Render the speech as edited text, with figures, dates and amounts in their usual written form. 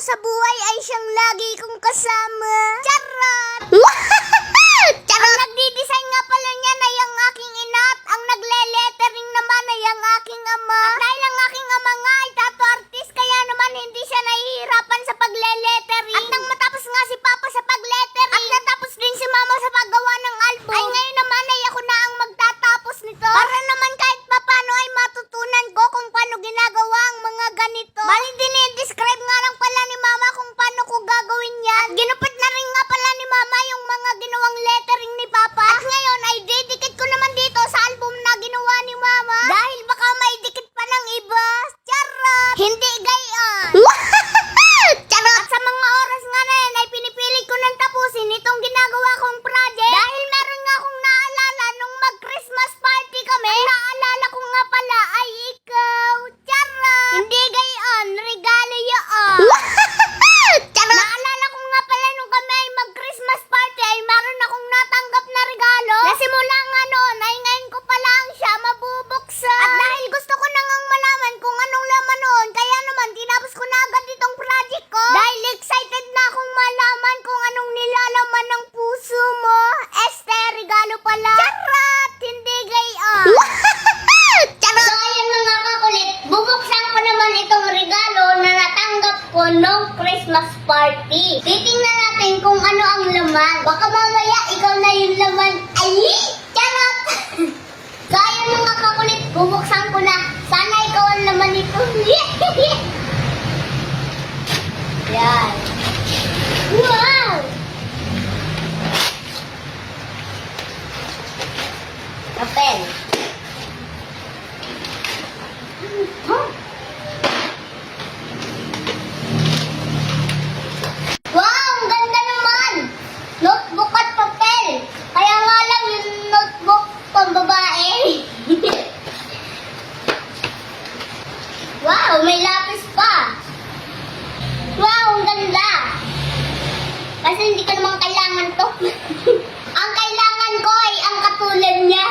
sa buhay ay siyang lagi kong kasama. Charot! Charot! Ang nagdi-design nga pala niyan ay ang aking ina at ang nagle-lettering naman ay ang aking ama. At dahil ang aking ama nga ay tattoo artist, kaya naman hindi siya nahihirapan sa pagle-lettering. At nang matapos nga si Papa sa pag-lettering, at natapos din si Mama sa paggawa ng album, ay ngayon naman ay ako na ang magtatapos nito. Para naman kahit papano ay matutunan ko kung paano ginagawa ang mga ganito. Bali dinidescribe nga lang pala ni Mama kung paano ko gagawin yan. At ginupit na rin nga pala ni Mama yung mga ginawang lettering ni Papa. At ngayon ay didikit ko naman dito sa album na ginawa ni Mama. Dahil baka may dikit pa ng iba. Charot! Hindi gayon! Charot! At sa mga oras nga na yan ay pinipili ko nang tapusin itong ginagawa kong project. Dahil meron nga akong naalala nung mag-Christmas party kami. Ang naalala ko nga pala ay ikaw. Charot! Hindi gayon, regalo yun. Charot! Naalala ko nga pala nung kami ay mag-Christmas party ay meron akong natanggap na regalo. Na simula nga noon ay ngayon ko pa lang siya mabubuksan. At dahil gusto ko na ngang malaman kung anong laman noon, kaya naman tinapos ko na agad itong project ko. Dahil excited na akong malaman kung anong nilalaman ng puso mo. Este, regalo pala. Charot! Hindi gayon. Charot! So ayun mga kakulit, bubuksan ko naman itong regalo na natanggap ko nung Christmas party. Titingnan natin kung ano ang laman. Baka mamaya ikaw na yung laman. Ay! Charot! So ayun mga kakulit, bubuksan ko na. Sana ikaw ang laman nito. Yan. Wow! Kapel. Huh? Wow! Ang ganda naman! Notebook at papel. Kaya nga lang yung notebook pambabae. Wow! May lapis pa. Wow! Ang ganda! Kasi hindi ko naman kailangan to. Ang kailangan ko ay ang katulad niya.